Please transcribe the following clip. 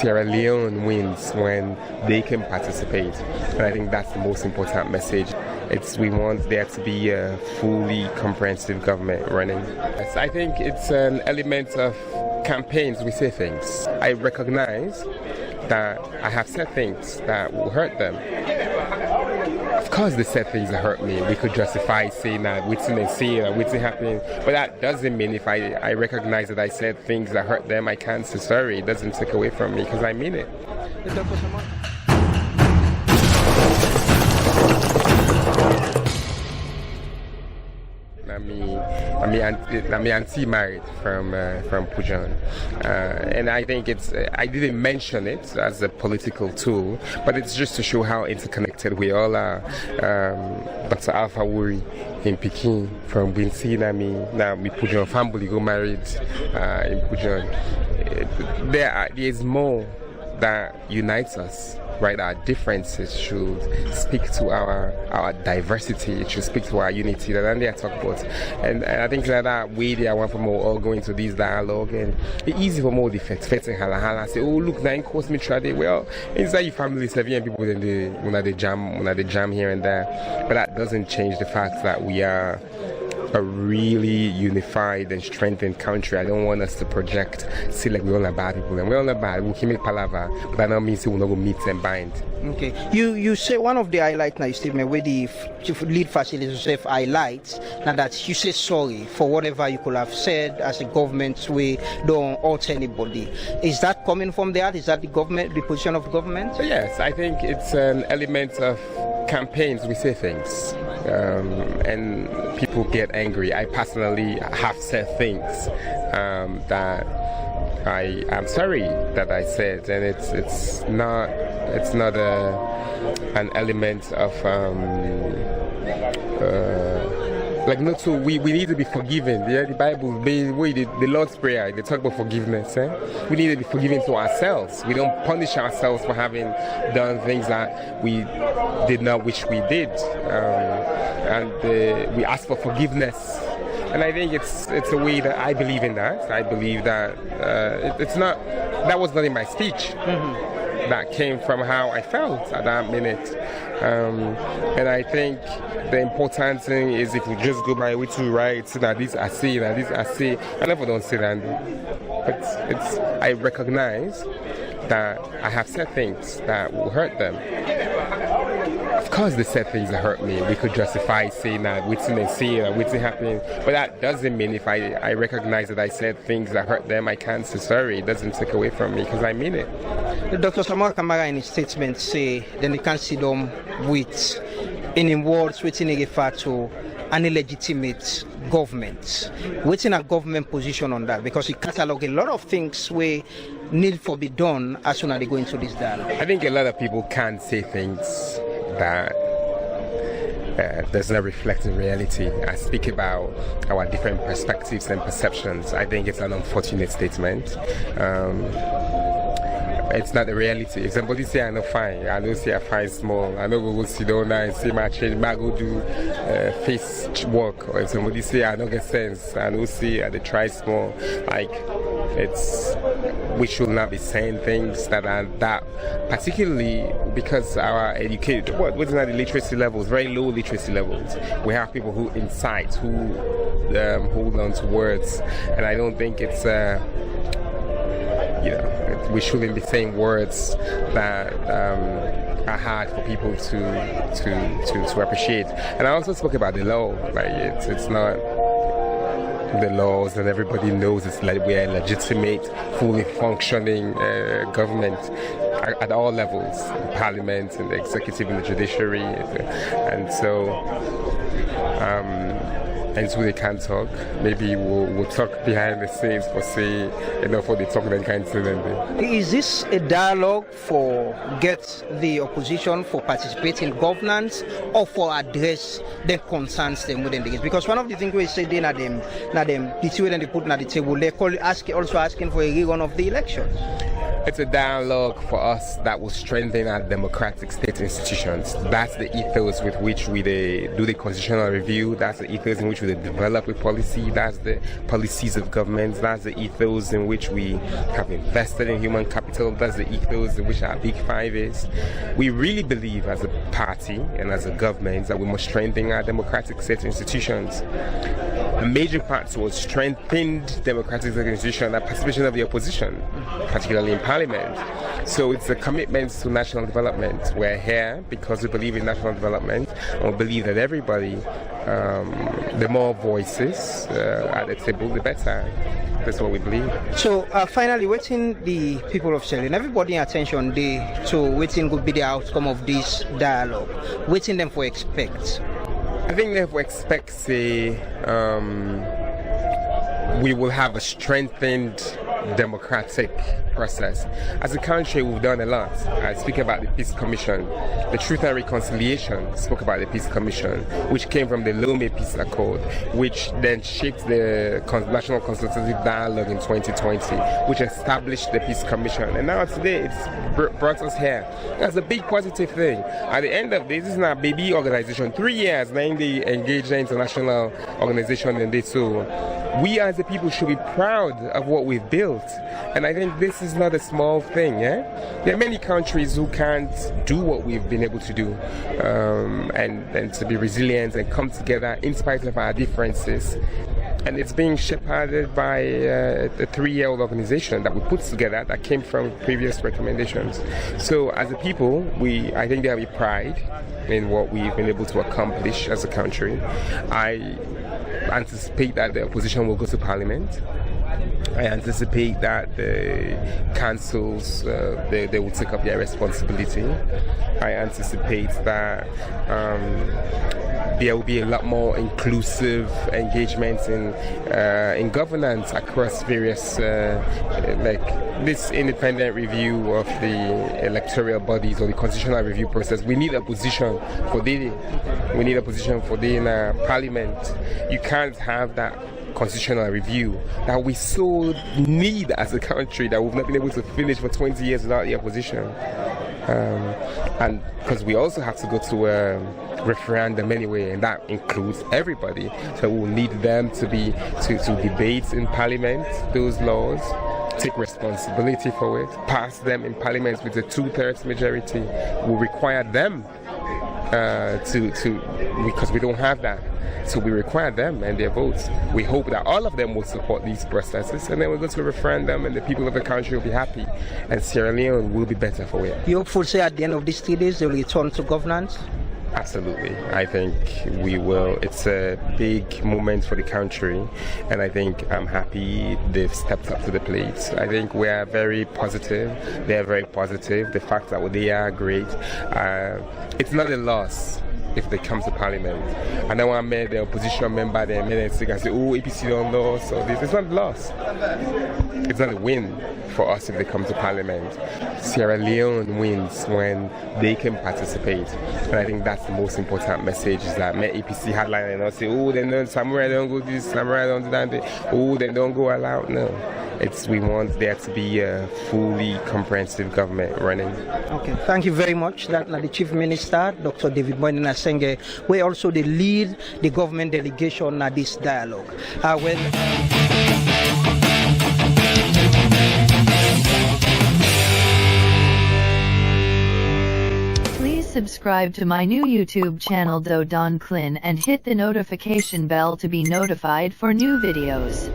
Sierra Leone wins when they can participate. And I think that's the most important message. We want there to be a fully comprehensive government running. I think it's an element of campaigns. We say things. I recognize that I have said things that will hurt them. Of course they said things that hurt me. We could justify saying that what's in or what's happening. But that doesn't mean if I recognize that I said things that hurt them, I can't say sorry. It doesn't take away from me because I mean it. I'm auntie married from Pujan, and I think I didn't mention it as a political tool, but it's just to show how interconnected we all are. Dr. Alpha Wuri in Pekin from Binsi, now me Pujan family go married in Pujan. There is more that unites us. Right, our differences should speak to our diversity. It should speak to our unity. That they talk about, and I think that way they want for more all going to this dialogue, and it's easy for more defect and hala say, oh look, now course me try it. Well, inside your family, 7 people then they jam here and there, but that doesn't change the fact that we are a really unified and strengthened country. I don't want us to project, see like we all are bad people, and we all are bad. We can make palaver, but that don't mean we'll not go meet and bind. Okay. You say one of the highlights in your statement where the lead facilitator yourself highlights now that you say sorry for whatever you could have said as a government. We don't hurt anybody. Is that coming from there? Is that the position of the government? So yes, I think it's an element of campaigns. We say things, and people get angry. I personally have said things that I am sorry that I said, and it's not an element of like not so we need to be forgiven. The Bible, the Lord's Prayer, they talk about forgiveness. We need to be forgiven to ourselves. We don't punish ourselves for having done things that we did not wish we did, and we ask for forgiveness. And I think it's a way that I believe in that. I believe that that was not in my speech. Mm-hmm. That came from how I felt at that minute. And I think the important thing is if we just go by what you write, that this I say, that this I say. I never don't say that. But I recognize that I have said things that will hurt them. Of course they said things that hurt me. We could justify saying that what's in or what's happening. But that doesn't mean if I recognize that I said things that hurt them, I can't say sorry. It doesn't take away from me because I mean it. Dr. Samuel Kamara in his statement say then they can't see them with, in words, waiting to refer to an illegitimate government. Waiting a government position on that because it catalogue a lot of things where need for be done as soon as they go into this dialogue. I think a lot of people can't say things that does not reflect the reality. I speak about our different perspectives and perceptions. I think it's an unfortunate statement. It's not the reality. If somebody say I'm not fine, I don't say I fine small, I don't go sit down and say my change, I go do face work. Or if somebody say I don't get sense, I don't say I try small. Like we should not be saying things that are that, particularly because our educated, what's not the literacy levels, very low literacy levels. We have people who incite, who hold on to words, and I don't think it's we shouldn't be saying words that are hard for people to appreciate. And I also spoke about the law. Like it's not the laws, and everybody knows it's like we're a legitimate, fully functioning government at all levels, the parliament and the executive and the judiciary, and so they can't talk. Maybe we'll talk behind the scenes for for the talk that can't say anything. Is this a dialogue for get the opposition for participate in governance or for address the concerns them within the case? Because one of the things we say they the two they put at the table, they also asking for a rerun of the election. It's a dialogue for us that will strengthen our democratic state institutions. That's the ethos with which we do the constitutional review. That's the ethos in which we develop a policy. That's the policies of governments. That's the ethos in which we have invested in human capital. That's the ethos in which our Big Five is. We really believe as a party and as a government that we must strengthen our democratic state institutions. A major part towards strengthened democratic institutions are participation of the opposition, particularly in Parliament. So it's a commitment to national development. We're here because we believe in national development, and we believe that everybody, the more voices at the table, the better. That's what we believe. So finally, waiting the people of Sierra Leone, everybody attention to waiting could be the outcome of this dialogue. Waiting them for expect. I think that we expect we will have a strengthened democratic process. As a country, we've done a lot. I speak about the Peace Commission. The Truth and Reconciliation spoke about the Peace Commission, which came from the Leone Peace Accord, which then shaped the National Consultative Dialogue in 2020, which established the Peace Commission. And now today, it's brought us here. That's a big positive thing. At the end of this is not a baby organization. 3 years, now they engaged the international organization and they too. We as a people should be proud of what we've built. And I think this is not a small thing. There are many countries who can't do what we've been able to do, and to be resilient and come together in spite of our differences. And it's being shepherded by a 3-year-old organization that we put together that came from previous recommendations. So as a people, I think there will be pride in what we've been able to accomplish as a country. I anticipate that the opposition will go to Parliament. I anticipate that the councils, they will take up their responsibility. I anticipate that there will be a lot more inclusive engagement in governance across various, like this independent review of the electoral bodies or the constitutional review process. We need a position for the Parliament. You can't have that constitutional review that we so need as a country that we've not been able to finish for 20 years without the opposition. And because we also have to go to a referendum anyway, and that includes everybody. So we'll need them to debate in Parliament those laws, take responsibility for it, pass them in Parliament with a 2/3 majority. We'll require them because we don't have that. So we require them and their votes. We hope that all of them will support these processes, and then we'll go to a referendum and the people of the country will be happy, and Sierra Leone will be better for it. You hopeful say at the end of these 3 days they'll return to governance? Absolutely. I think we will. It's a big moment for the country, and I think I'm happy they've stepped up to the plate. I think we are very positive. They're very positive. The fact that they are great. It's not a loss if they come to Parliament. I know I met the opposition member there, and say, oh, APC don't lose, or this. It's not a loss. It's not a win for us if they come to Parliament. Sierra Leone wins when they can participate. And I think that's the most important message, is that my APC hardline and not say, oh, then Samurai don't go this, Samurai don't do that, oh, then don't go all out. No. We want there to be a fully comprehensive government running. Okay, thank you very much. That's the Chief Minister, Dr. David Boyden Asenge. We also the lead the government delegation at this dialogue. Please subscribe to my new YouTube channel Do Don Clin and hit the notification bell to be notified for new videos.